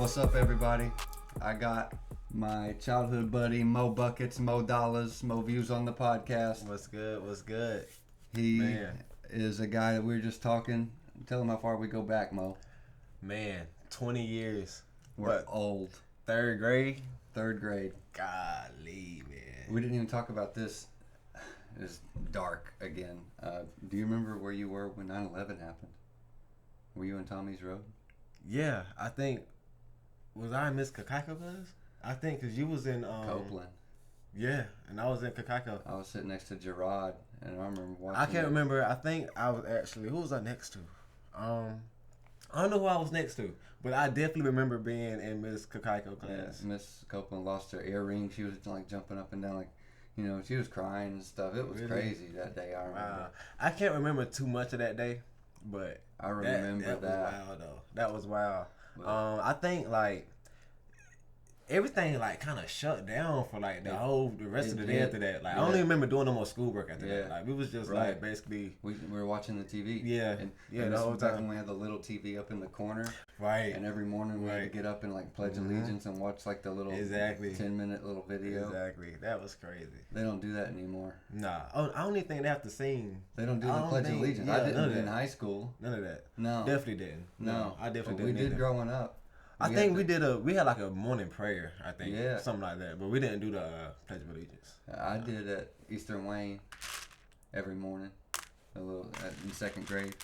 What's up, everybody? I got my childhood buddy, Mo Buckets, Mo Dollas, Mo Views on the podcast. What's good? What's good? He is a guy that we were just talking. Tell him how far we go back, Mo. Man, 20 years. We're old. Third grade? Third grade. Golly, man. We didn't even talk about this. It's dark again. Do you remember where you were when 9/11 happened? Were you in Tommy's Road? Yeah, I think. Was I in Miss Kakaka Buzz? I think because you was in Copeland. Yeah, and I was in Kakaka. I was sitting next to Gerard, and I remember watching. I can't remember. I think I was actually. Who was I next to? I don't know who I was next to, but I definitely remember being in Miss Kakaka class. Yeah, Miss Copeland lost her earring. She was like jumping up and down, like, you know, she was crying and stuff. It was crazy that day. I remember. I can't remember too much of that day, but I remember that. Was wild though. That was wild. I think like everything like kind of shut down for like the rest of the day after that. Like I don't even remember doing no more schoolwork after that. Like we was just like basically we were watching the TV. Yeah, and the whole time. When we had the little TV up in the corner. Right. And every morning we had to get up and like pledge allegiance and watch like the little 10-minute little video. Exactly. That was crazy. They don't do that anymore. Nah. I don't even think they have to sing. They don't do the pledge allegiance. I didn't in high school. None of that. No. Definitely didn't. No. I definitely didn't. We did growing up. I think we had like a morning prayer, I think. Yeah. Something like that. But we didn't do the Pledge of Allegiance. I did it at Eastern Wayne every morning, in second grade.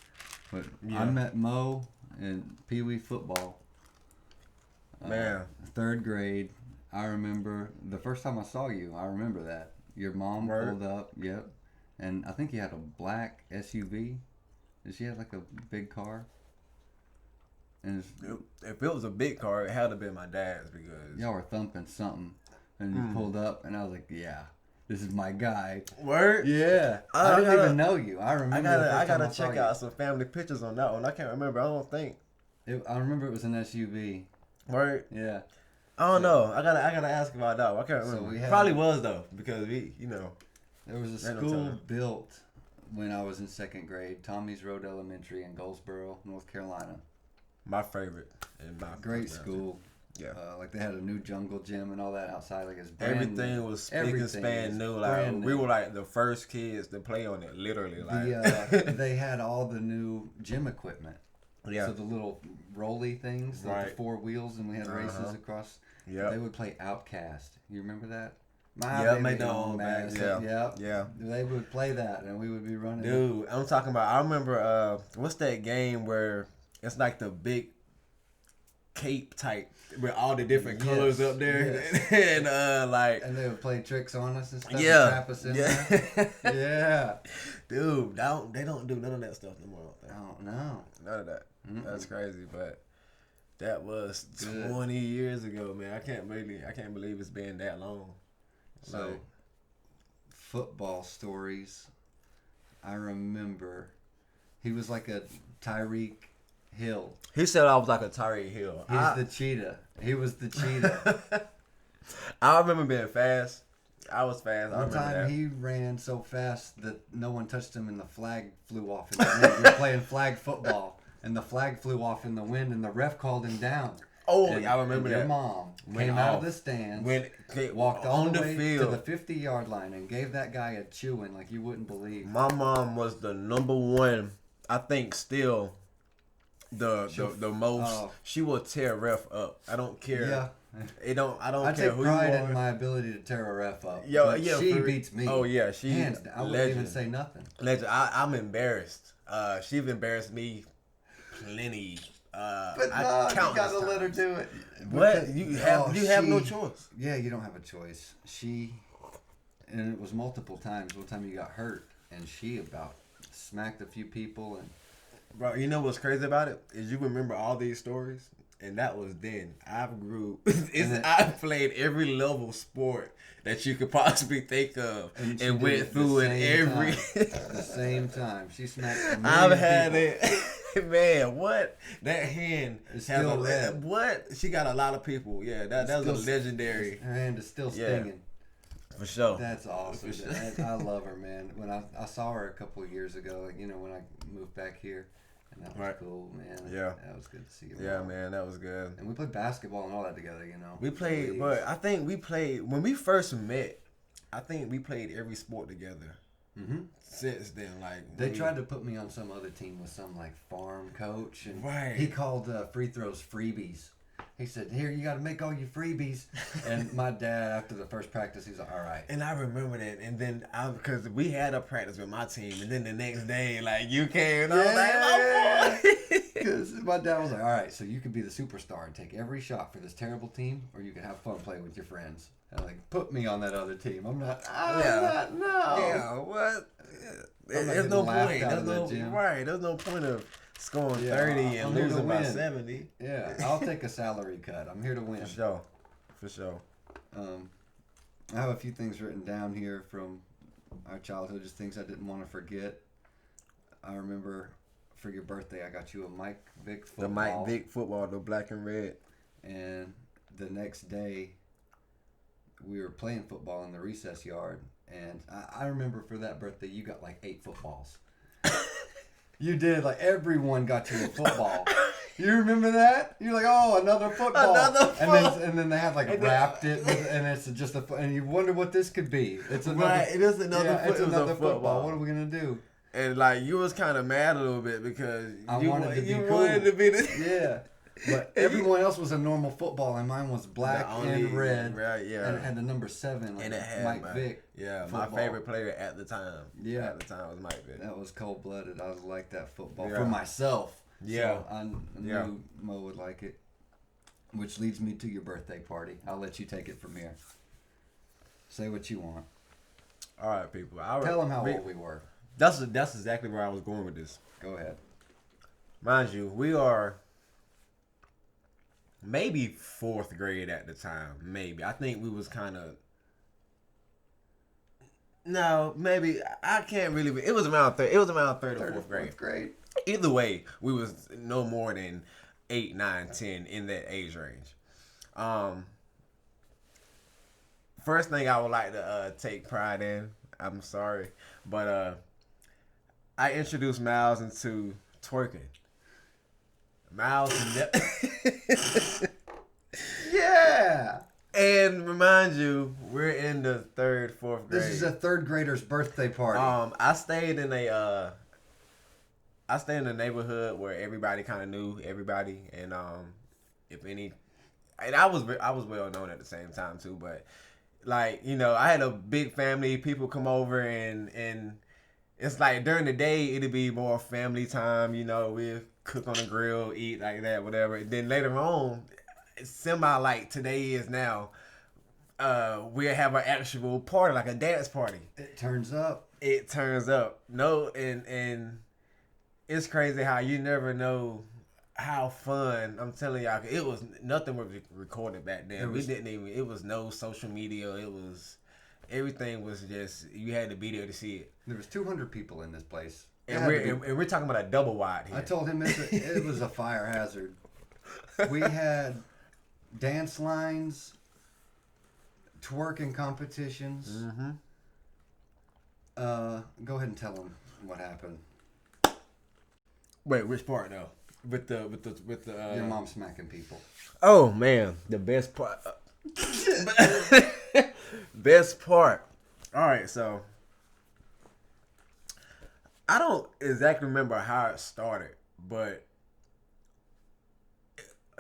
But I met Mo in Pee Wee football. Man. Third grade. I remember the first time I saw you. I remember that. Your mom pulled up. Yep. And I think you had a black SUV. Did she have like a big car? And if it was a big car, it had to be my dad's because y'all were thumping something, and you pulled up, and I was like, "Yeah, this is my guy." Word? Yeah, I didn't even know you. I remember. I gotta check out some family pictures on that one. I can't remember. I don't think. I remember it was an SUV. Word? Yeah. I don't know. I gotta ask about that one. I can't remember. Probably was though because there was a school built when I was in second grade, Tommy's Road Elementary in Goldsboro, North Carolina. My favorite. Great school. Yeah. Like they had a new jungle gym and all that outside. Like everything was spick and span new. Like we were like the first kids to play on it. Literally, like they had all the new gym equipment. Yeah. So the little rolly things, the 4 wheels, and we had races across. Yeah. They would play Outcast. You remember that? Make their own bags. Yeah. They would play that, and we would be running. Dude, I'm talking about. I remember. What's that game where it's like the big cape type with all the different colors up there, and they would play tricks on us and stuff. Yeah, and trap us in there. Yeah, dude, they don't do none of that stuff no more. Oh no, none of that. That's crazy, but that was 20 years ago, man. I can't believe it's been that long. So, football stories. I remember he was like a Tyreek Hill. He said I was like a Tyreek Hill. He's the cheetah. He was the cheetah. I remember being fast. I was fast. One time he ran so fast that no one touched him and the flag flew off in the wind. We were playing flag football and the flag flew off in the wind and the ref called him down. Oh, I remember that. Your mom came out of the stands, walked all the way to the 50-yard line and gave that guy a chewing like you wouldn't believe. My mom was the number one, I think still, the most. She will tear ref up. I don't care. Yeah. I don't I care take who pride you are. in my ability to tear a ref up. She beats me. Oh yeah, she hands down. I wouldn't even say nothing. Legend. I'm embarrassed. She's embarrassed me plenty. But no, you gotta let her do it. What? You have no choice. Yeah, you don't have a choice. And it was multiple times. One time you got hurt, and she about smacked a few people. And bro, you know what's crazy about it is you remember all these stories, and that was then. I've played every level sport that you could possibly think of, and went through it every the same time. She smacked. I've had it. Man, what? That hand is still red. What? She got a lot of people. Yeah, that was a legendary. Her hand is still stinging. For sure. That's awesome. I love her, man. When I saw her a couple of years ago, when I moved back here, And that was cool, man. Yeah. That was good to see you. Yeah, man, that was good. And we played basketball and all that together, you know. We played, but I think we played, when we first met, I think we played every sport together. Mm-hmm. Since then, like they tried to put me on some other team with some like farm coach, and right. he called free throws freebies. He said, "Here, you got to make all your freebies." And my dad, after the first practice, he's like, "All right." And I remember that, and then because we had a practice with my team, and then the next day, like you came, and I was like, "Oh boy," because my dad was like, "All right, so you could be the superstar and take every shot for this terrible team, or you could have fun playing with your friends." And like, put me on that other team. I'm not. No. Yeah, what? There's no point. There's no point of scoring 30 and losing by 70. Yeah, I'll take a salary cut. I'm here to win. For sure. I have a few things written down here from our childhood, just things I didn't want to forget. I remember for your birthday, I got you a Mike Vick football. The Mike Vick football, the black and red. And the next day, we were playing football in the recess yard. And I remember for that birthday, you got like 8 footballs. You did. Like, everyone got you a football. You remember that? You're like, oh, another football. And then they have like wrapped it, and it's just and you wonder what this could be. It's another. Right, it is another. It's another football. What are we gonna do? And like you was kind of mad a little bit because you wanted to be the yeah. But everyone else was a normal football, and mine was black and red. Right, yeah. And it had the number 7, like, and it had Mike Vick. Yeah, football. My favorite player at the time. Yeah, at the time was Mike Vick. That was cold blooded. I like that football for myself. Yeah, so I knew Mo would like it. Which leads me to your birthday party. I'll let you take it from here. Say what you want. All right, people. Tell them how old we were. That's exactly where I was going with this. Go ahead. Mind you, we are maybe 4th grade at the time. Maybe. I think we was kind of... No, maybe. I can't really... It was around 3rd or 4th grade. Either way, we was no more than 8, 9, 10 in that age range. First thing I would like to take pride in, I'm sorry, but I introduced Miles into twerking. Miles yeah. And remind you, we're in the 3rd, 4th grade. This is a 3rd grader's birthday party. I stayed in a neighborhood where everybody kind of knew everybody, and I was well known at the same time too. But like, you know, I had a big family. People come over, and it's like during the day it'd be more family time. You know, we'd cook on the grill, eat like that, whatever. And then later on, semi like today is now, we'll have an actual party, like a dance party. It turns up. No, and it's crazy how you never know how fun. I'm telling y'all, it was nothing was recorded back then. It was no social media. Everything was just, you had to be there to see it. There was 200 people in this place. And we're talking about a double wide here. I told him it was a fire hazard. We had dance lines, twerking competitions. Mm-hmm. Go ahead and tell them what happened. Wait, which part though? With the your mom smacking people. Oh man, the best part. Best part. All right, so I don't exactly remember how it started, but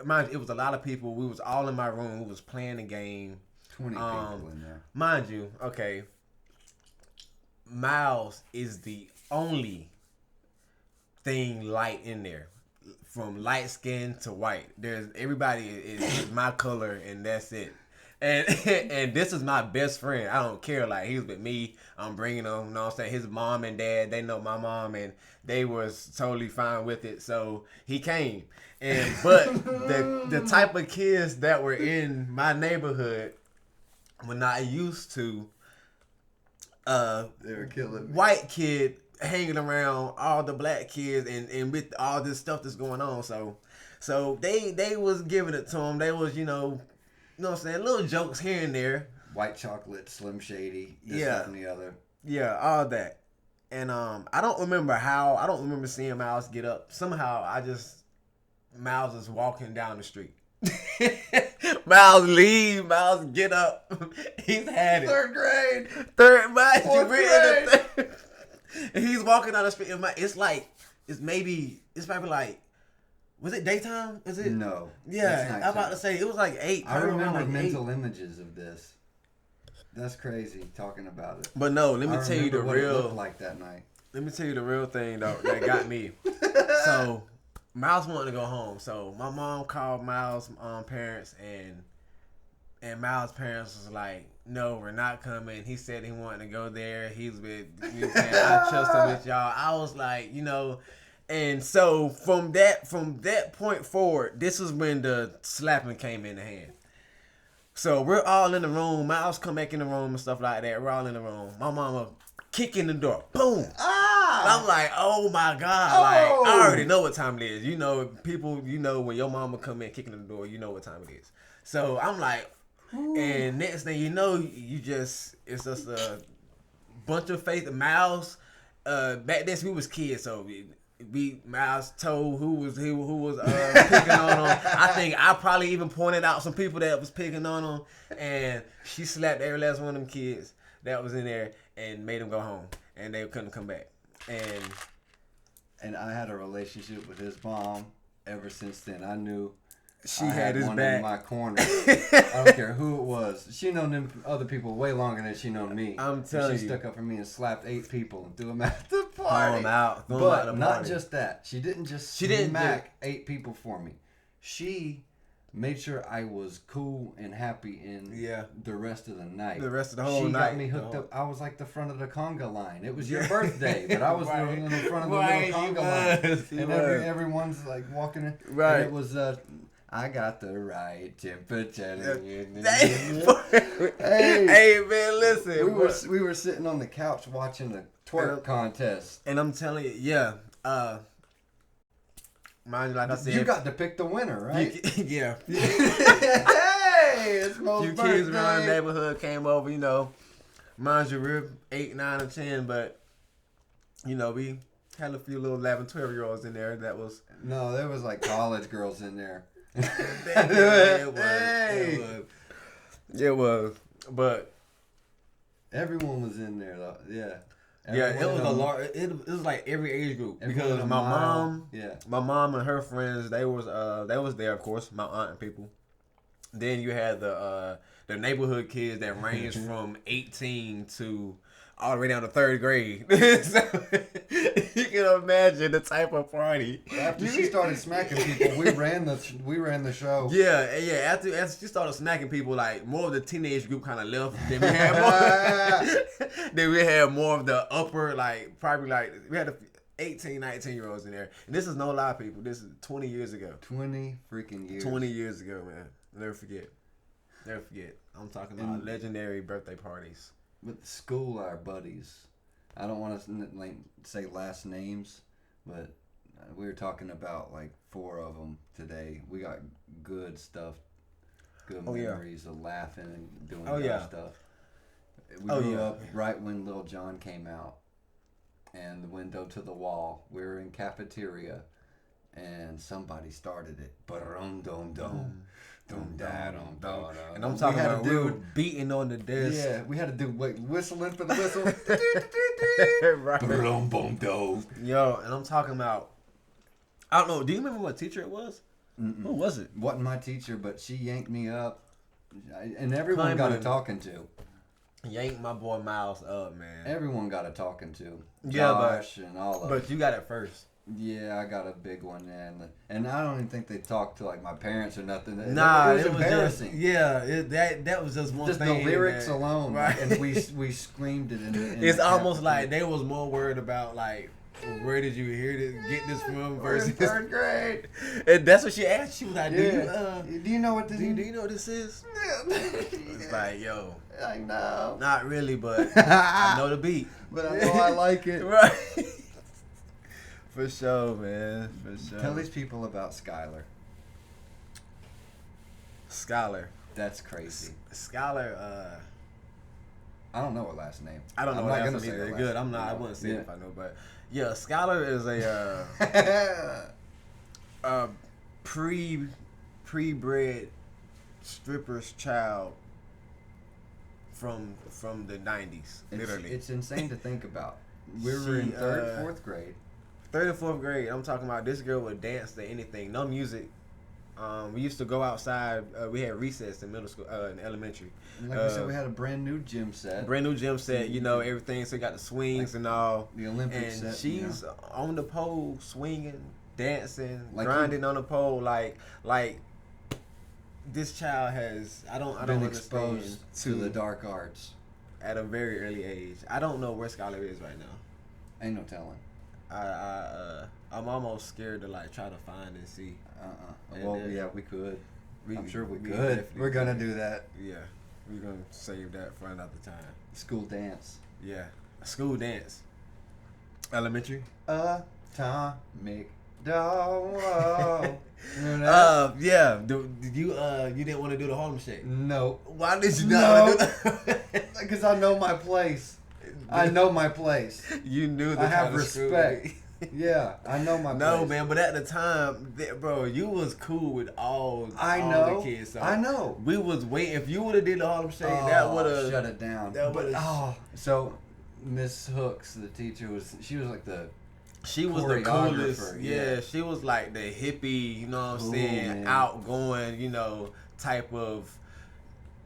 mind you, it was a lot of people. We was all in my room. We was playing the game. 20 people in there. Mind you, okay. Miles is the only thing light in there, from light skin to white. Everybody is my color, and that's it. And this is my best friend. I don't care. Like, he's with me. I'm bringing him. You know what I'm saying? His mom and dad, they know my mom, and they was totally fine with it. So he came. But the type of kids that were in my neighborhood were not used to they were killing me. White kid hanging around all the black kids and with all this stuff that's going on. So they was giving it to him. They was, you know what I'm saying, little jokes here and there. White chocolate, Slim Shady, this, that, and the other. Yeah, all that. And I don't remember how. I don't remember seeing Miles get up. Somehow, Miles is walking down the street. Miles leave. Miles get up. He's had it. Third grade. Miles, Fourth grade. And he's walking down the street. It's probably like, was it daytime? Is it? No. Yeah, I'm about to say it was like 8. I remember like mental images of this. That's crazy talking about it. But no, let me tell you the what it real. looked like that night. Let me tell you the real thing though that got me. So Miles wanted to go home. So my mom called Miles' parents, and Miles' parents was like, "No, we're not coming." He said he wanted to go there. He's with, I trust him with y'all. I was like, and so from that point forward, this was when the slapping came in the hand. So we're all in the room. Miles come back in the room and stuff like that. We're all in the room. My mama kicking the door. Boom. And I'm like, oh my God. Oh. Like, I already know what time it is. People, when your mama come in kicking the door, you know what time it is. So I'm like, and next thing you know, it's just a bunch of faith. Miles, back then we was kids, so Miles told who was picking on him. I think I probably even pointed out some people that was picking on him, and she slapped every last one of them kids that was in there and made them go home, and they couldn't come back. And I had a relationship with his mom ever since then. I knew she had his one back in my corner. I don't care who it was. She known them other people way longer than she known me. I'm telling you. She stuck up for me and slapped 8 people and threw them out the party. Throw them out. But not just that. She didn't just smack 8 people for me. She made sure I was cool and happy in the rest of the night. The rest of the whole night. She got me hooked up. I was like the front of the conga line. It was your birthday, but I was in the front of the little conga line. And everyone's like walking in. Right. And it was, I got the right temperature. Hey man, listen. We were sitting on the couch watching the twerk contest. And I'm telling you, mind you, like I said, you got to pick the winner, right? Yeah. Hey, it's Mo's few birthday. kids around the neighborhood came over, mind you, we're 8, 9, or 10, but we had a few little 11, 12-year-olds in there that was... No, there was like college girls in there. It was. But... Everyone was in there, though. Yeah. It was a large. It was like every age group because my mom and her friends they was there, of course, my aunt and people. Then you had the neighborhood kids that ranged from 18 to all the way down to 3rd grade. So you can imagine the type of party. After she started smacking people, we ran the show. Yeah. After she started smacking people, like more of the teenage group kind of left. Then we had more of the upper, like probably like we had 18, 19-year-olds in there. And this is no lie, people. This is 20 years ago. 20 freaking years. 20 years ago, man. Never forget. I'm talking about legendary birthday parties. With school, our buddies. I don't want to say last names, but we were talking about like 4 of them today. We got good stuff, good memories of laughing and doing stuff. We grew up right when Lil Jon came out, and the window to the wall. We were in cafeteria, and somebody started it. Ba-dum-dum-dum. And I'm talking about we were beating on the desk. Yeah, we had to do whistling for the whistle. Right. Yo, and I'm talking about, I don't know, do you remember what teacher it was? Mm-mm. Who was it? Wasn't my teacher, but she yanked me up. And everyone got a talking to. Yanked my boy Miles up, man. Everyone got a talking to. Yeah, Josh and all of them. But you got it first. Yeah, I got a big one, and I don't even think they talked to like my parents or nothing. Nah, it was embarrassing. That was just one just thing. Just the lyrics alone, right? And we screamed it. It's almost like they was more worried about like, where did you get this from versus 3rd grade. And that's what she asked. She was like, do you know what this is? Do you know what this is? It's like, yo, I know. Not really, but I know the beat. But I know I like it. Right. For sure, man. For sure. Tell these people about Skylar. Skylar. That's crazy. Skylar, I don't know her last name. I don't know I'm what not last gonna name say her either. last Good. name. I wouldn't say it Yeah. if I know, but yeah, Skylar is a pre-bred stripper's child from the 90s, literally. It's insane to think about. We were in third, fourth grade. Third and fourth grade. I'm talking about this girl would dance to anything. No music. We used to go outside. We had recess in middle school, in elementary. Like I said, we had a brand new gym set. You know, everything. So you got the swings and all. The Olympic set. And she's on the pole, swinging, dancing, Like grinding on the pole. Like this child has. I don't been understand exposed to the dark arts at a very early age. I don't know where Skylar is right now. Ain't no telling. I'm almost scared to like try to find and see. Well, yeah, we could. I'm sure we could. definitely We're gonna could. do that. Yeah, we're gonna save that for another time. School dance. Yeah, school dance. Elementary. Atomic dog. Remember that? Yeah. You didn't want to do the Harlem Shake. No. Why did you not want to do that? Because I know my place. I know my place. You knew the I have kind of screw respect. me. Yeah, I know my place. No, man, but at the time, bro, you was cool with all the kids. So I know. We was waiting. If you would have did the Harlem Shake, that would have shut it down. So Miss Hooks, the teacher, she was like the She was the coolest. choreographer, Yeah, she was like the hippie, you know what I'm saying, man. outgoing, you know, type of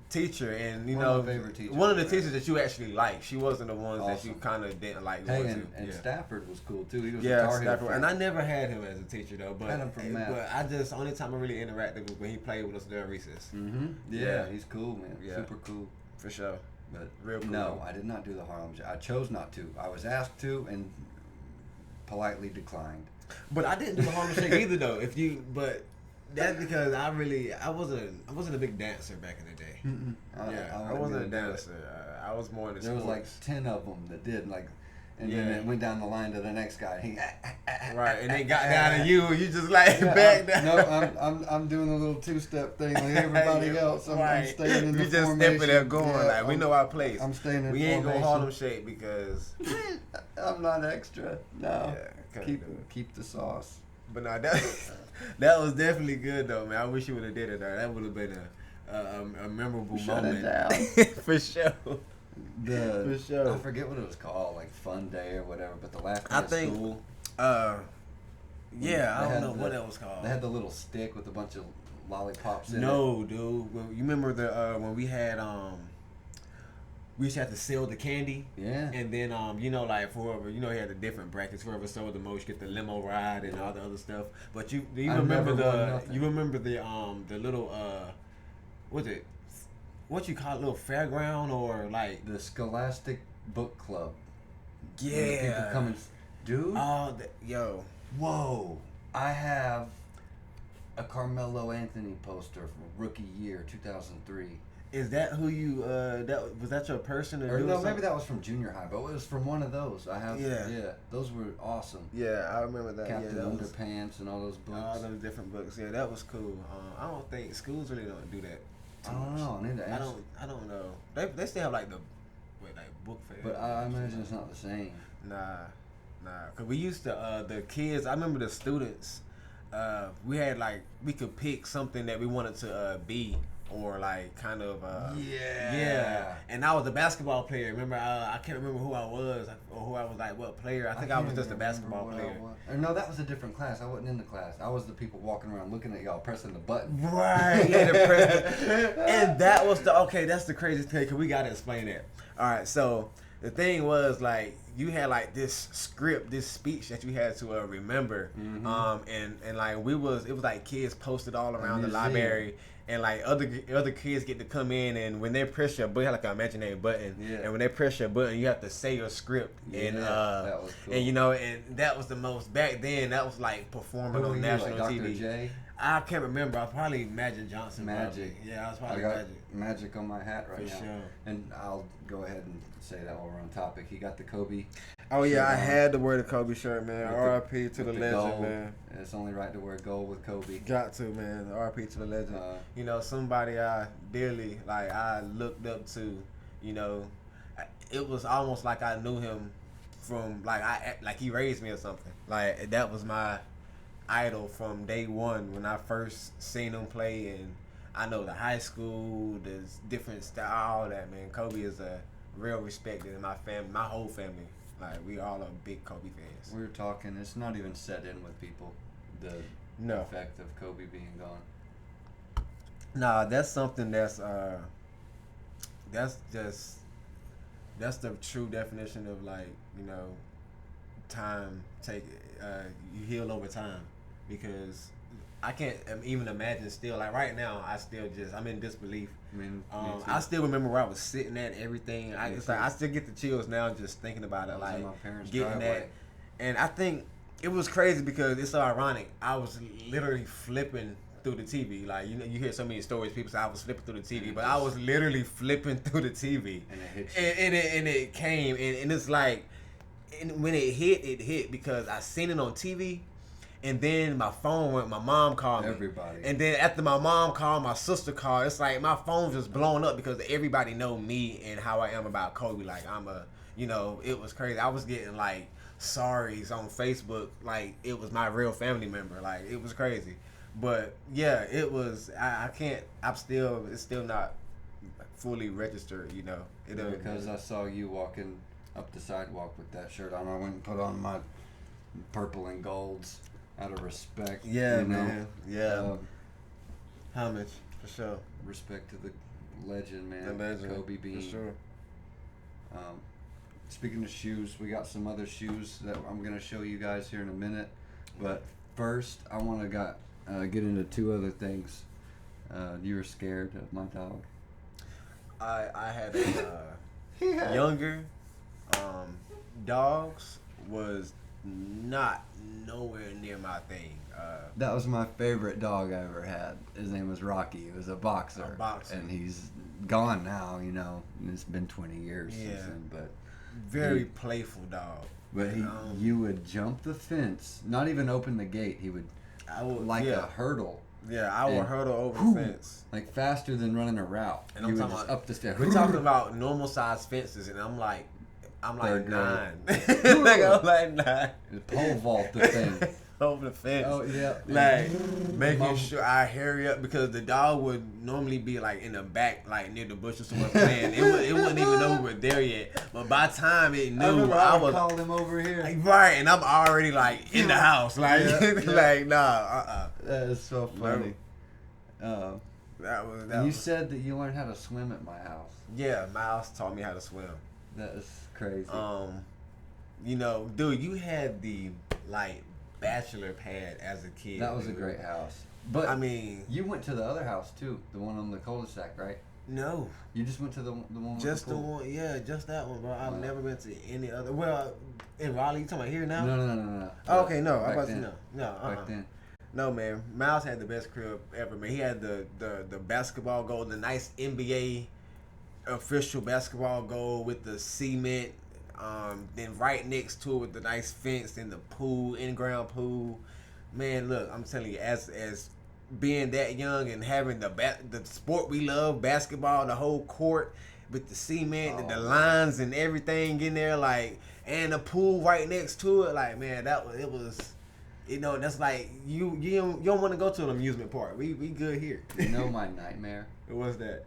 teacher. And, you One know, of my favorite teachers, one of the man. teachers that you actually liked. She wasn't the ones that Awesome. you kind of didn't like Hey, going and to. Stafford was cool too. He was a Yeah, Tar Heel Stafford. fan. And I never had him as a teacher though, but Had him from math. but I just only time I really interacted was when he played with us during recess. Mm-hmm. Yeah, Yeah. he's cool, man. Yeah. Super cool. For sure. But Real cool. no, I did not do the Harlem Shake. I chose not to. I was asked to and politely declined. But I didn't do the Harlem Shake either though. But that's because I wasn't a big dancer back in the day. I wasn't a dancer. I was more in the There was like 10 of them that did and then it went down the line to the next guy. Right, and they got down to you, and you just like back down. No, I'm doing a little two-step thing like everybody else. I'm staying in the You just formation. stepping there going like we know our place. I'm staying in We ain't formation. gonna Harlem Shake because I'm not extra. No, Yeah, keep the sauce. But no, that was definitely good though, man. I wish you would have did it though. That would have been a memorable moment. Shut it down. For sure. For sure. I forget what it was called, like Fun Day or whatever. But the last day I of think. school, I They don't had know what that was called. they had the little stick with a bunch of lollipops in it. No, dude. Well, you remember when we had we used to have to sell the candy. Yeah. And then you know, like for whoever, you know, he had the different brackets. Whoever sold the most get the limo ride and all the other stuff. But do you I remember never won nothing. you remember the little what's it? What you call it, little fairground or like The Scholastic Book Club. yeah. When the people come and, dude. Oh, yo. Whoa! I have a Carmelo Anthony poster from rookie year 2003. Is that who you was that your person Or no, maybe that was from junior high, but it was from one of those. I have. Yeah. Yeah. Those were awesome. Yeah, I remember that. Captain yeah, that was Underpants and all those books. all those different books. Yeah, that was cool. I don't think schools really don't do that. I don't know. I need to ask. I don't know. They still have like the book fair. But I imagine it's not the same. Nah. Cause we used to the kids. I remember the students. We had like we could pick something that we wanted to be or like kind of yeah. And I was a basketball player. Remember, I can't remember who I was or who I was like what player. I think I was just a basketball player. Or no, that was a different class. I wasn't in the class. I was the people walking around looking at y'all pressing the button. Right. Yeah, the president. And that was that's the craziest thing because we got to explain that. All right, so the thing was like you had like this script, this speech that you had to remember, and like it was like kids posted all around the library, and like other kids get to come in, and when they press your button, like an imaginary button, and when they press your button, you have to say your script, and that was cool. and you know, and that was the most back then. That was like performing on national like TV. Dr. J? I can't remember. I probably Magic Johnson. Magic. Probably. Yeah, I was I probably got Magic. Magic on my hat right For now. sure. And I'll go ahead and say that while we're on topic. He got the Kobe. Oh yeah, shirt I on had to wear the Kobe shirt, man. with R.I.P. to the with legend, gold. man. It's only right to wear gold with Kobe. Got to, man. R.I.P. to the legend. You know, somebody I dearly I looked up to. You know, it was almost like I knew him from like he raised me or something. Like that was my idol from day one when I first seen him play, and I know the high school, there's different style, all that, man. Kobe is a real respected in my family, my whole family. Like we all are big Kobe fans. We were talking. It's not even set in with people. The effect of Kobe being gone. Nah, that's something that's the true definition of like, you know, time you heal over time, because I can't even imagine still, like right now I'm in disbelief. I still remember where I was sitting at, everything. It's like I still get the chills now just thinking about it, like my parents' getting driveway. that. And I think it was crazy because it's so ironic. I was literally flipping through the TV. Like, you know, you hear so many stories, people say I was flipping through the TV, but I was literally flipping through the TV. And it hit you. And it came, and it's like, and when it hit because I seen it on TV, and then my phone went, my mom called me. Everybody. And then after my mom called, my sister called. It's like my phone just blowing up because everybody know me and how I am about Kobe. Like it was crazy. I was getting like sorries on Facebook, like it was my real family member. Like it was crazy. But yeah, it was. It's still not fully registered. You know. Because I saw you walking up the sidewalk with that shirt on. I went and put on my purple and golds out of respect. Yeah, you know? man. Yeah. Homage, for sure. Respect to the legend, man. The legend, Kobe Bean. for sure. Speaking of shoes, we got some other shoes that I'm going to show you guys here in a minute. But first, I want to get into two other things. You were scared of my dog? I had a younger dogs was not nowhere near my thing. That was my favorite dog I ever had. His name was Rocky. He was a boxer. And he's gone now, you know. It's been 20 years since then, but very playful dog. But you would jump the fence, not even open the gate. He would a hurdle. Yeah, I would hurdle over the fence. Like faster than running a route. And I'm talking about up the stairs. We're talking about normal size fences, and I'm like 9. Like I'm like 9. Pole vault the thing. Over the fence. Oh yeah. Like making sure I hurry up because the dog would normally be like in the back, like near the bushes or playing. It wouldn't even know we were there yet. But by the time it knew, I would call him over here. Right, and I'm already like in the house. Like like nah. That is so funny. That you said that you learned how to swim at my house. Yeah, my house taught me how to swim. That is crazy. You know, dude, you had the like bachelor pad as a kid. That was a great house. But I mean, you went to the other house too, the one on the cul-de-sac, right? No. You just went to the one. Just the one, yeah, just that one, bro. I've never been to any other. Well, in Raleigh, you talking about here now? No. Oh, okay, no, I Back wasn't. then. No, Back then. No, man. Miles had the best crib ever, man. He had the basketball goal, the nice NBA official basketball goal with the cement. Then right next to it with the nice fence and the pool, in-ground pool. Man, look, I'm telling you, as being that young and having the sport we love, basketball, the whole court with the cement, the lines and everything in there, like, and the pool right next to it, like, man, it was. You know, that's like you don't want to go to an amusement park. We good here. You know my nightmare? What's that?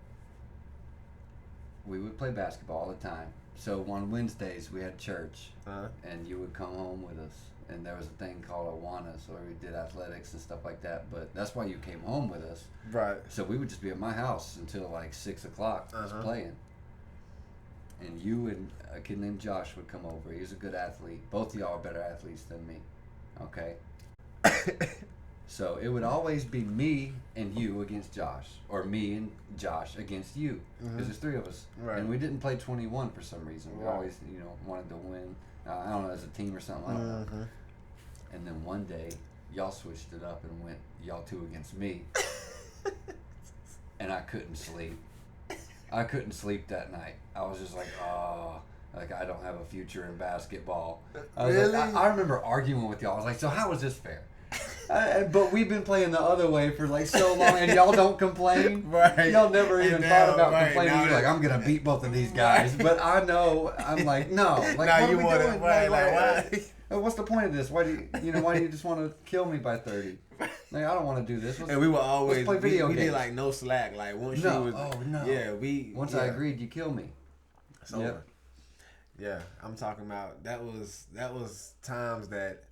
We would play basketball all the time. So on Wednesdays we had church, and you would come home with us. And there was a thing called Awanas, where we did athletics and stuff like that. But that's why you came home with us. Right. So we would just be at my house until like 6 o'clock, just playing. And you and a kid named Josh would come over. He was a good athlete. Both of y'all are better athletes than me. Okay. So it would always be me and you against Josh, or me and Josh against you, because there's 3 of us, and we didn't play 21 for some reason. We always, wanted to win. I don't know, as a team or something. I don't know. And then one day, y'all switched it up and went y'all 2 against me, and I couldn't sleep. I couldn't sleep that night. I was just like, like I don't have a future in basketball. I was really? like, I remember arguing with y'all. I was like, so how is this fair? But we've been playing the other way for like so long, and y'all don't complain. Right. Y'all never even thought about complaining. Now You're like, I'm gonna beat both of these guys, but I know I'm like, no. Like, now what you are we want doing? it, right? Like, why? What's the point of this? Why do you just want to kill me by 30? Like, I don't want to do this. And we were always play video we games. did like no slack. Like once No. she was, Oh no. yeah, Once I agreed, you kill me. So, Yep. Yeah, I'm talking about that was times that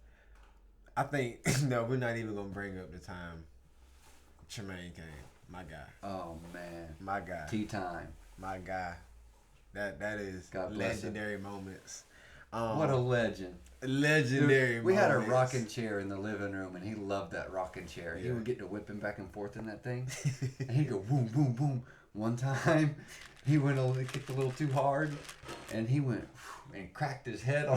I think no, we're not even gonna bring up the time Tremaine came. My guy. Oh man. My guy. Tea time. My guy. That is God bless legendary moments. What a legend. Legendary. Dude, we had a moments. rocking chair in the living room, and he loved that rocking chair. He Yeah. would get to whipping back and forth in that thing, and he'd go boom, boom, boom. One time, he kicked a little too hard, and he went and cracked his head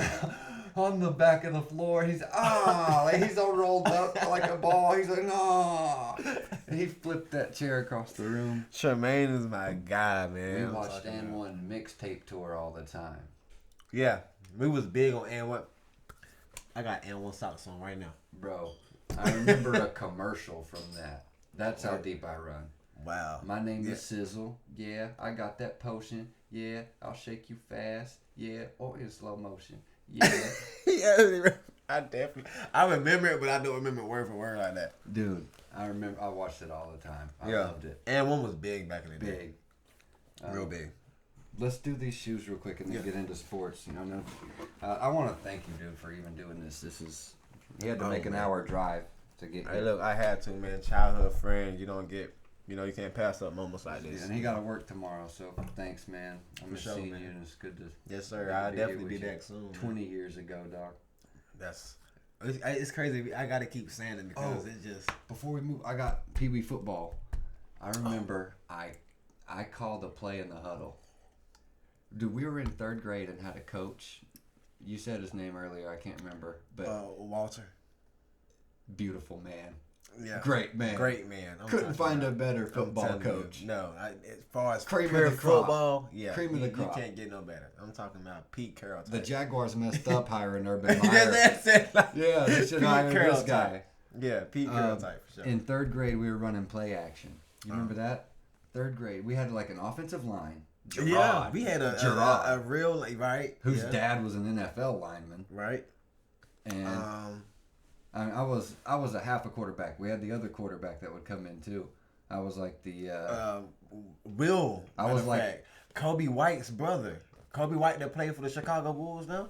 on the back of the floor. He's like he's all rolled up like a ball. He's like and he flipped that chair across the room. Tremaine is my guy, man. We watched N1 mixtape tour all the time. Yeah, we was big on N1. I got N1 socks on right now. Bro, I remember a commercial from that. That's how deep I run. Wow. My name is Sizzle. Yeah, I got that potion. Yeah, I'll shake you fast. Yeah, or in slow motion. Yeah. Yeah, I remember it, but I don't remember it word for word like that. Dude, I remember. I watched it all the time. I loved it. N1 was big back in the day. Big. Real big. Let's do these shoes real quick and then get into sports. You know, I want to thank you, dude, for even doing this. He had to make an hour drive to get here. Hey, look, I had to, man. Childhood friend, you can't pass up moments like this. And he got to work tomorrow, so thanks, man. I'm For sure, seeing man. you, and it's good to. Yes, sir. I'll definitely be back soon. 20 years ago, Doc. It's crazy. I got to keep saying it because it just. Before we move, I got Pee Wee football. I remember I called a play in the huddle. Dude, we were in 3rd grade and had a coach. You said his name earlier. I can't remember, but Walter. Beautiful man. Yeah. Great man. Great man. Couldn't find a better football coach. No, as far as cream pure of the crop. football, yeah, cream of the crop. You can't get no better. I'm talking about Pete Carroll. Type. The Jaguars messed up hiring Urban Meyer. That's it. Yeah, they should hire this guy. Type. Yeah, Pete Carroll type for sure. In 3rd grade, we were running play action. You remember that? 3rd grade, we had like an offensive line. Gerard. Yeah, we had a real right. Whose dad was an NFL lineman. Right. And I was a half a quarterback. We had the other quarterback that would come in too. I was like the Will. I was like Kobe White's brother. Kobe White that played for the Chicago Bulls now.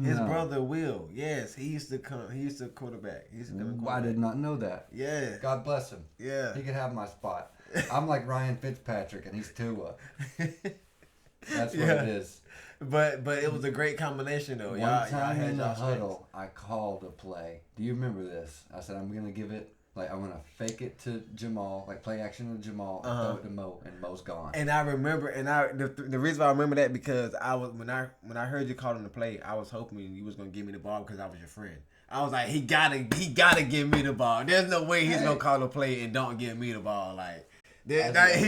His brother Will. Yes, he used to come. He used to quarterback. He used to come. I did not know that. Yeah. God bless him. Yeah. He could have my spot. I'm like Ryan Fitzpatrick, and he's Tua. That's what it is. But it was a great combination though. One time in the huddle, I called a play. Do you remember this? I said I'm gonna give it. Like, I'm going to fake it to Jamal, like play action to Jamal, and throw it to Mo, and Mo's gone. And I remember, the reason why I remember that because I was when I heard you call him to play, I was hoping you was going to give me the ball because I was your friend. I was like, he gotta give me the ball. There's no way he's going to call a play and don't give me the ball. Like, he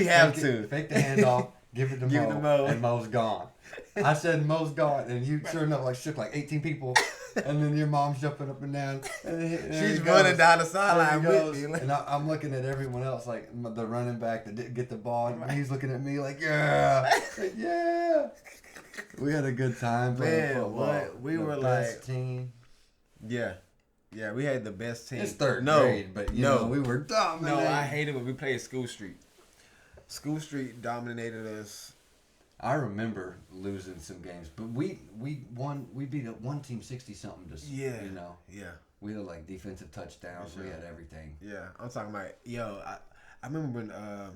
have to. Fake the handoff, give it to Mo, and Mo's gone. I said Mo's gone, and you sure enough like shook like 18 people, and then your mom's jumping up and down. And she's running down the sideline with me. And I'm looking at everyone else, like the running back that didn't get the ball, and he's looking at me like, yeah, like, yeah. We had a good time playing football. What? We were best team. Yeah. Yeah, we had the best team. It's 3rd grade, but you know, we were dominating. No, I hated when we played School Street. School Street dominated us. I remember losing some games, but we won. We beat one team 60-something. Yeah, you know. Yeah. We had like defensive touchdowns. Sure. We had everything. Yeah, I'm talking about. I remember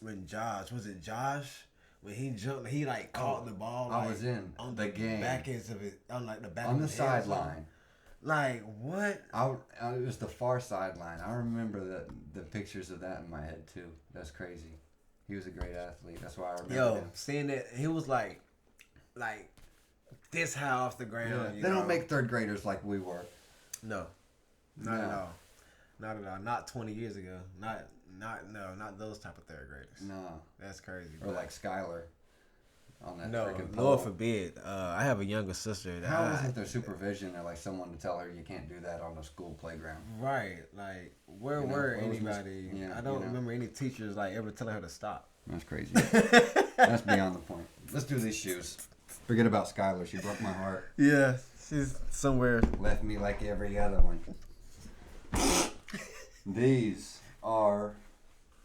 when Josh when he jumped, he like caught the ball. I was in on the game. Back ends of it, on like the back on the sideline. Like what? It was the far sideline. I remember the pictures of that in my head too. That's crazy. He was a great athlete. That's why I remember him. Seeing that, he was like this high off the ground. Yeah. They don't make 3rd graders like we were. No, not at all. Not at all. Not 20 years ago. Not those type of 3rd graders. No, that's crazy. Or like Skylar. on that No, freaking pole. Lord forbid. I have a younger sister. How isn't there supervision or like someone to tell her you can't do that on a school playground? Right, like where were anybody? I don't remember any teachers like ever telling her to stop. That's crazy. That's beyond the point. Let's do these shoes. Forget about Skylar. She broke my heart. Yeah, she's somewhere. Left me like every other one. These are,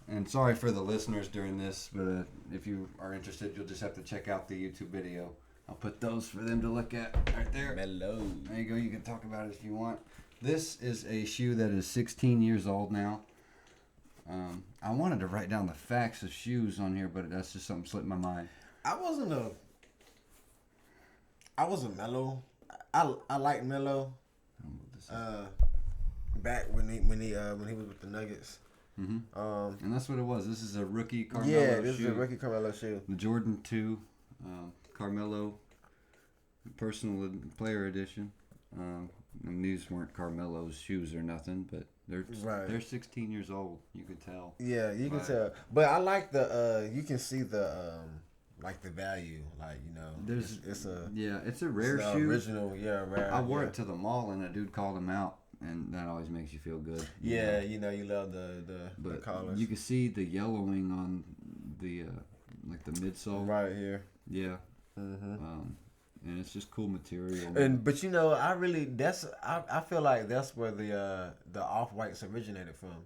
and sorry for the listeners during this, but if you are interested, you'll just have to check out the YouTube video. I'll put those for them to look at right there. Mellow. There you go. You can talk about it if you want. This is a shoe that is 16 years old now. I wanted to write down the facts of shoes on here, but that's just something slipped my mind. I wasn't Mellow. I like Mellow. Back when he was with the Nuggets. Mm-hmm. And that's what it was. This is a rookie Carmelo shoe. Yeah, this is a rookie Carmelo shoe. The Jordan 2 Carmelo personal player edition. And these weren't Carmelo's shoes or nothing, but they're 16 years old. You could tell. Yeah, you can tell. But I like the you can see the like the value, like it's a rare shoe. Original, rare. I wore it to the mall, and a dude called him out, and that always makes you feel good. Yeah, you love the collars. You can see the yellowing on the like the midsole right here. Yeah. Mm-hmm. And it's just cool material. But I feel like that's where the off-whites originated from.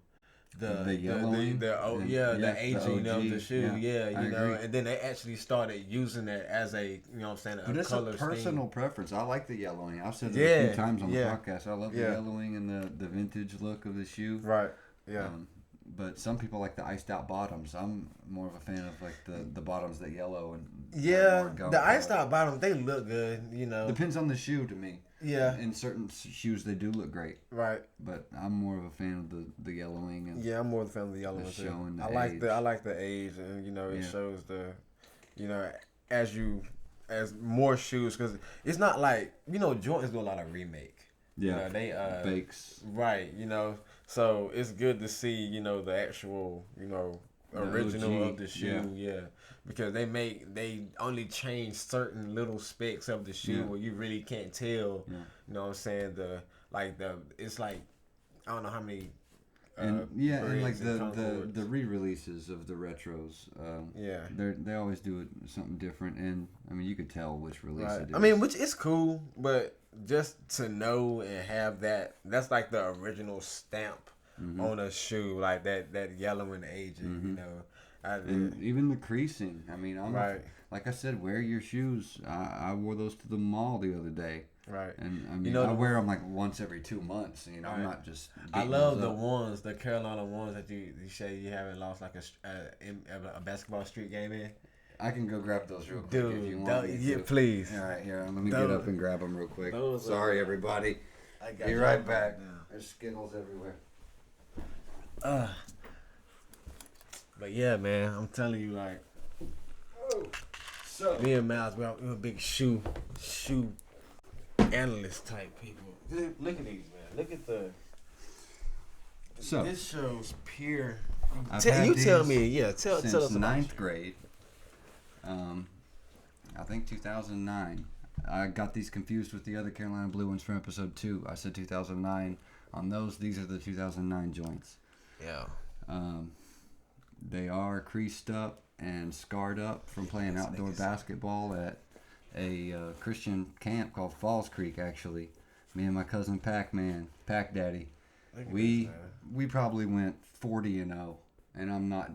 The yellowing, the aging of the shoe, and then they actually started using it as a, a color. It's a personal preference. I like the yellowing. I've said it a few times on the podcast. I love the yellowing and the vintage look of the shoe. Right. Yeah. But some people like the iced out bottoms. I'm more of a fan of like the bottoms that yellow and the iced out bottoms, they look good. Depends on the shoe to me. Yeah. In certain shoes, they do look great. Right. But I'm more of a fan of the yellowing and I'm more of a fan of the yellowing too. Showing the age. I like the age, and it shows the, as more shoes, because it's not like Jordans do a lot of remake. Yeah. They fakes. Right. So it's good to see the actual original of the shoe. Yeah. Because they only change certain little specs of the shoe where you really can't tell. Yeah. You know what I'm saying? It's like I don't know how many. And like the re-releases of the retros. They always do something different, and I mean you could tell which release it is. I mean, which is cool, but just to know and have that's like the original stamp on a shoe, like that yellow and aging, and even the creasing. I mean, like I said, wear your shoes. I wore those to the mall the other day. Right. And I mean, I wear them like once every 2 months. I'm not just. I love the Carolina ones that you say you haven't lost like a basketball street game in. I can go grab those real quick if you want me to. Please. All right, here. Let me get up and grab them real quick. Sorry, everybody. Be right back. There's Skittles everywhere. But yeah, man, I'm telling you, like, me and Miles, we're a big shoe analyst type people. Look at these, man. Look at this shows pure. Tell me, tell us about ninth grade. I think 2009. I got these confused with the other Carolina Blue ones from episode 2. I said 2009 on those. These are the 2009 joints. Yeah. They are creased up and scarred up from playing outdoor basketball at a Christian camp called Falls Creek, actually. Me and my cousin Pac Daddy. We probably went 40-0, and I'm not,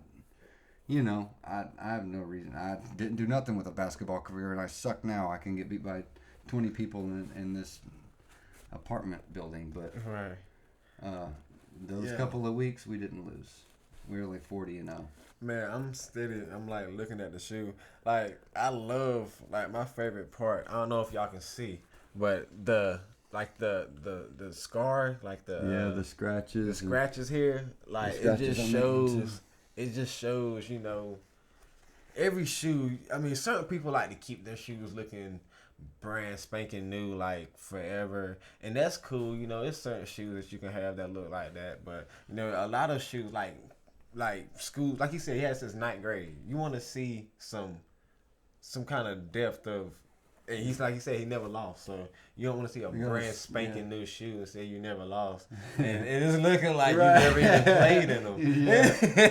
I have no reason. I didn't do nothing with a basketball career, and I suck now. I can get beat by 20 people in this apartment building, but those couple of weeks we didn't lose. We were like 40-0. Man, I'm steady. I'm like looking at the shoe. Like I love my favorite part. I don't know if y'all can see, but the scar, the scratches. The scratches here, it just shows. Every shoe. I mean, certain people like to keep their shoes looking brand spanking new, like forever, and that's cool. It's certain shoes that you can have that look like that, but a lot of shoes like school, like you said, he has since ninth grade. You want to see some some kind of depth of. And he's like he said, he never lost. So you don't want to see a brand spanking new shoe and say you never lost. And it's looking like you never even played in them.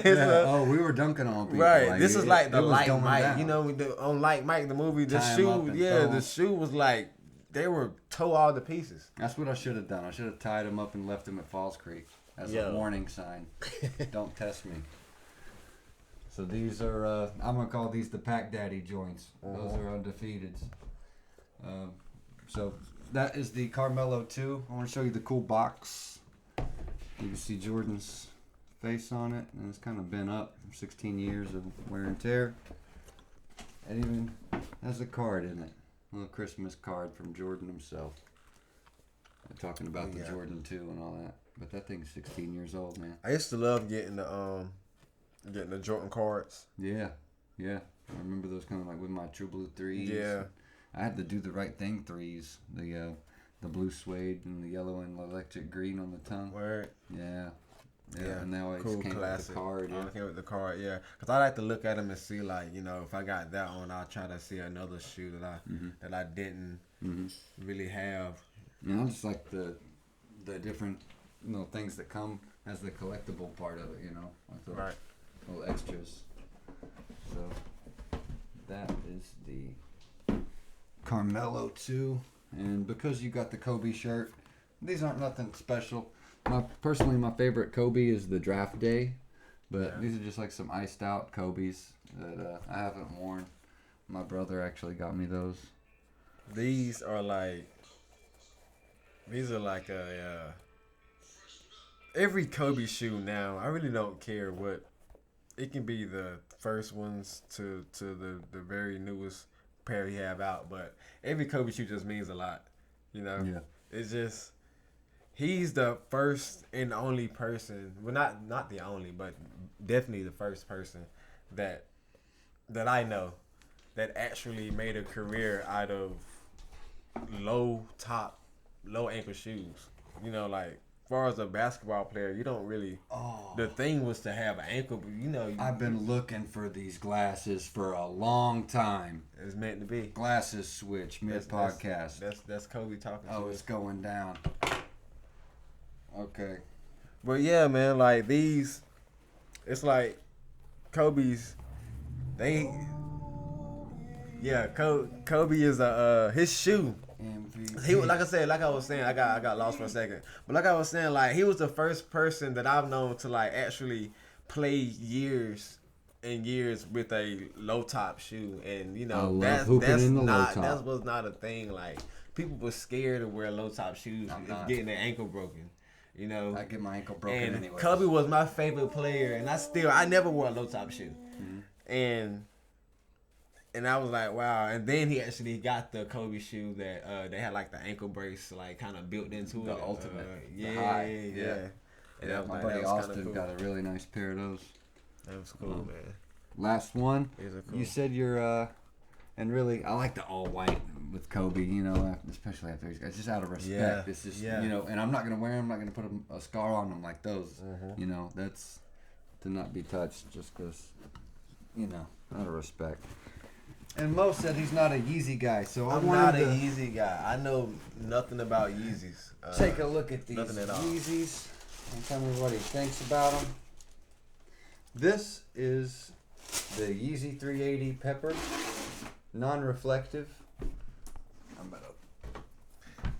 So, oh, we were dunking on people. Right. Like, this is like the Like Mike. Down. You know, on Like Mike, the movie, the shoe, the shoe was like, they were toe all to pieces. That's what I should have done. I should have tied him up and left him at Falls Creek as a warning sign. Don't test me. So these are, I'm going to call these the Pack Daddy joints. Those are undefeateds. So that is the Carmelo 2. I want to show you the cool box. You can see Jordan's face on it, and it's kind of bent up from 16 years of wear and tear. It even has a card in it, a little Christmas card from Jordan himself. They're talking about the Jordan 2 and all that, but that thing's 16 years old, man. I used to love getting the Jordan cards. Yeah. I remember those kind of like with my True Blue 3s. Yeah. I had the Do the Right Thing 3s, the blue suede and the yellow and electric green on the tongue. Word. Yeah, and they always cool, came classic. with the card. Yeah. Came with the card, yeah. Because I like to look at them and see, like, you know, if I got that on, I'll try to see another shoe that I didn't really have. You know, just like the different things that come as the collectible part of it. You know, like the little extras. So that is the Carmelo 2, and because you got the Kobe shirt, these aren't nothing special. Personally, my favorite Kobe is the Draft Day, but these are just like some iced out Kobe's that I haven't worn. My brother actually got me those. These are like a every Kobe shoe now. I really don't care what. It can be the first ones to the very newest pair he have out, but every Kobe shoe just means a lot, you know. Yeah. It's just he's the first and only person. Well, not the only, but definitely the first person that I know that actually made a career out of low ankle shoes. You know, like as far as a basketball player, you don't really. Oh. The thing was to have an ankle, but you know. I've been looking for these glasses for a long time. It's meant to be. Glasses switch mid podcast. That's Kobe talking. Oh, it's going down. Okay. But yeah, man, like these, it's like Kobe's. Kobe is his shoe. MVP. He, like I was saying, I got lost for a second. But like I was saying, like he was the first person that I've known to like actually play years and years with a low top shoe, and you know that was not a thing. Like people were scared to wear low top shoes, getting their ankle broken. You know, I get my ankle broken anyway. Kobe was my favorite player, and I never wore a low top shoe, And I was like, wow. And then he actually got the Kobe shoe that they had like the ankle brace like kind of built into the it. Ultimate. Yeah. And my buddy Austin cool. Got a really nice pair of those. That was cool, man. Last one. Cool. You said you're, and really, I like the all white with Kobe, you know, especially after these guys. Just out of respect. Yeah. It's just, you know, and I'm not going to wear them. I'm not going to put a scar on them like those. You know, that's to not be touched just because, you know, out of respect. And Mo said he's not a Yeezy guy, so I'm not a Yeezy guy. I know nothing about Yeezys. Take a look at these Yeezys and tell me what he thinks about them. This is the Yeezy 380 Pepper, non-reflective. I'm about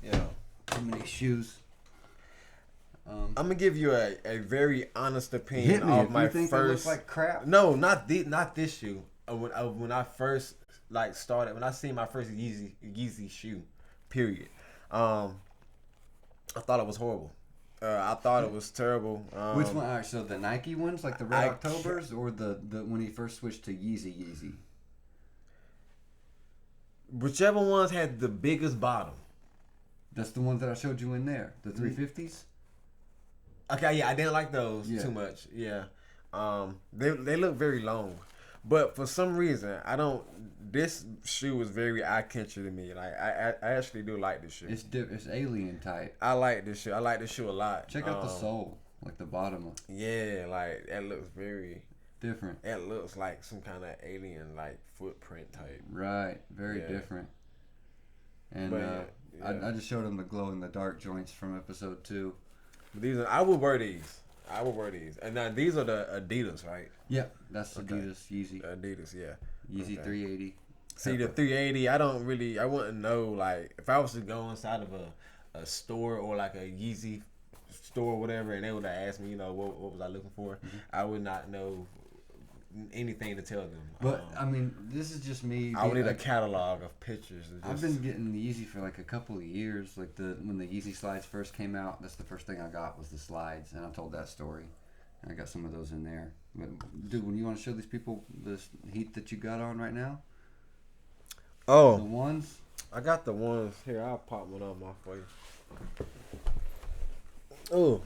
to, too many shoes. I'm gonna give you a very honest opinion of my first. It looks like crap. No, not this shoe. When I first started, when I seen my first Yeezy shoe, period. I thought it was horrible. I thought it was terrible. Which one? All right, so the Nike ones, like the Red Octobers, or the when he first switched to Yeezy? Whichever ones had the biggest bottom. That's the ones that I showed you in there, the 350s. Okay, yeah, I didn't like those too much. Yeah, they look very long. But for some reason, this shoe is very eye-catching to me. Like I actually do like this shoe. It's alien type. I like this shoe. I like this shoe a lot. Check out the sole, like the bottom of. Yeah, like that looks very. Different. It looks like some kind of alien like footprint type. Right. Very different. And I just showed him the glow in the dark joints from episode 2. But I would wear these. And now these are the Adidas, right? Yep, that's Adidas Yeezy. Adidas, yeah. Yeezy 380. See, the 380, I wouldn't know, like, if I was to go inside of a store or like a Yeezy store or whatever, and they would have asked me, what was I looking for, I would not know anything to tell them. But I mean, this is just me. I would need a catalog of pictures. I've been getting the Yeezy for like a couple of years. Like when the Yeezy slides first came out, that's the first thing I got was the slides, and I told that story. And I got some of those in there. But dude, when you want to show these people this heat that you got on right now, the ones. I got the ones here. I'll pop one on my for you. Oh.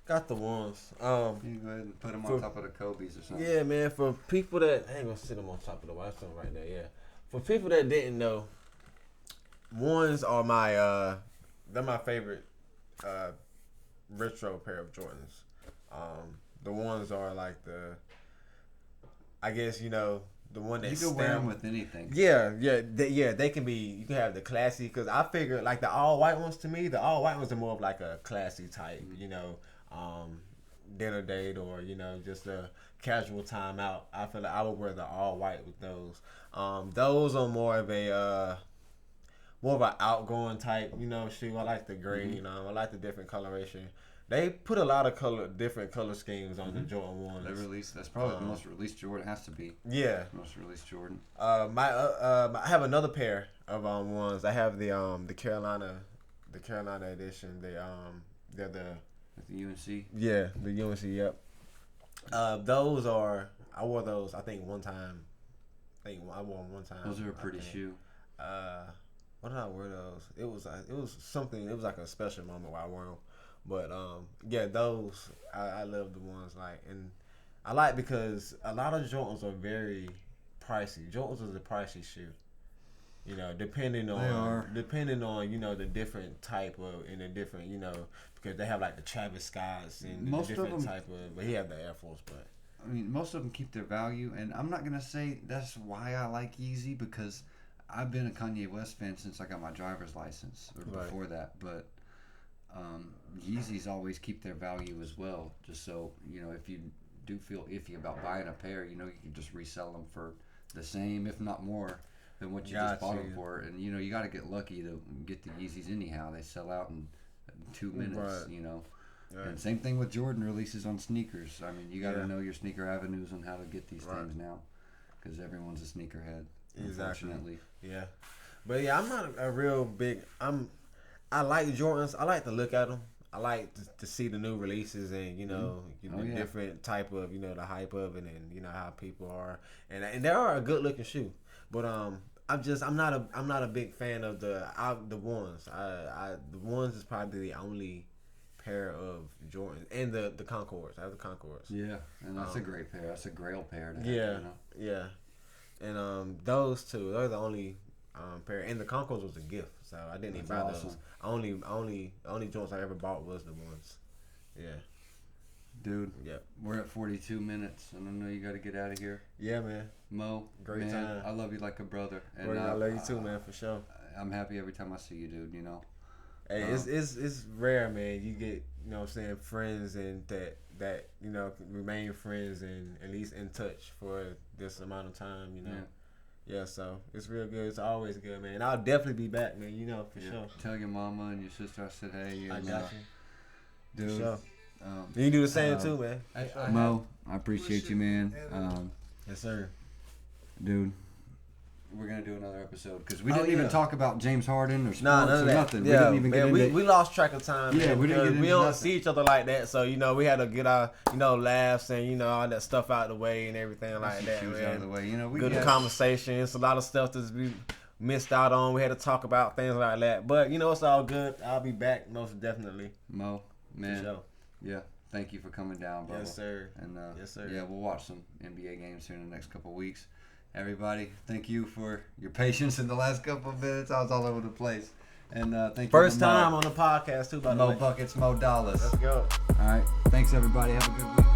Got the ones. You go ahead and put them on top of the Kobe's or something. Yeah, man. For people that I ain't gonna sit them on top of the white one right there. Yeah. For people that didn't know, ones are they're my favorite retro pair of Jordans. The ones are like I guess the one that you can wear them with anything. Yeah, they can be. You can have the classy, because I figure like the all white ones, to me, the all white ones are more of like a classy type, dinner date or just a casual time out. I feel like I would wear the all white with those. Those are more of an outgoing type, shoe. I like the green. I like the different coloration. They put a lot of different color schemes on the Jordan ones. They released. That's probably the most released Jordan. It has to be. Yeah. Most released Jordan. I have another pair of ones. I have the Carolina edition. They're the UNC. Yeah, the UNC. Yep. I wore those. I think one time. I wore them one time. Those are a pretty shoe. When did I wear those? It was something. It was like a special moment where I wore them. But those I love the ones and I like because a lot of Jordans are very pricey. Jordans is a pricey shoe. Depending on the different type of and the different because they have like the Travis Scotts and most the different of them, type of. But he have the Air Force, but I mean most of them keep their value, and I'm not gonna say that's why I like Yeezy because I've been a Kanye West fan since I got my driver's license or before that, but. Yeezys always keep their value as well. Just so if you do feel iffy about buying a pair, you can just resell them for the same, if not more, than what you just bought them for. And you got to get lucky to get the Yeezys anyhow. They sell out in 2 minutes. Right. And same thing with Jordan releases on sneakers. I mean, you got to know your sneaker avenues on how to get these things now, because everyone's a sneakerhead. Unfortunately. Yeah, but I'm not a real big. I like Jordans. I like to look at them. I like to see the new releases and different type of the hype of it and how people are and they are a good looking shoe. But I'm not a big fan of the ones. The ones is probably the only pair of Jordans and the Concords. I have the Concords. Yeah, and that's a great pair. That's a grail pair. Yeah. And those two, they're the only pair. And the Concords was a gift, so I didn't even buy those. Only joints I ever bought was the ones. Yeah. Dude. Yep. We're at 42 minutes, and I know you got to get out of here. Yeah, man. Mo, great time. I love you like a brother. And I love you too, man, for sure. I'm happy every time I see you, dude. Hey, it's rare, man. You get friends and that remain friends and at least in touch for this amount of time. Yeah, so it's real good. It's always good, man. I'll definitely be back, man. For sure. Tell your mama and your sister I said hey. And, I got you. Dude. For sure. You do the same too, man. Mo, I appreciate you, man. Yes, sir. Dude, we're gonna do another episode because we didn't even talk about James Harden or sports or nothing. Yeah, we didn't even get into we lost track of time. Yeah, man, we didn't get into we don't nothing. see each other like that, so we had to get our laughs and all that stuff out of the way and everything like that. Man. Out of the way. We good conversations. A lot of stuff that we missed out on. We had to talk about things like that, but it's all good. I'll be back most definitely. Mo, man. For sure. Yeah. Thank you for coming down, bro. Yes, sir. And yes, sir. Yeah, we'll watch some NBA games here in the next couple of weeks. Everybody, thank you for your patience in the last couple of minutes. I was all over the place. And thank you. First time on the podcast, too, by the way. Mo Buckets, Mo Dollas. Let's go. All right. Thanks, everybody. Have a good week.